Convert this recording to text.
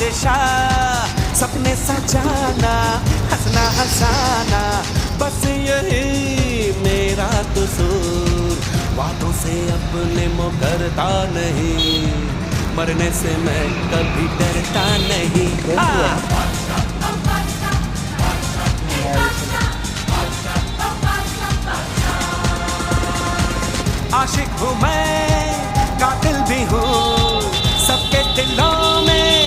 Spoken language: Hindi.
हमेशा सपने सजाना, हंसना हंसाना, बस यही मेरा कसूर। वादों से अपने मुकरता नहीं, मरने से मैं कभी डरता नहीं। आशिक हूँ मैं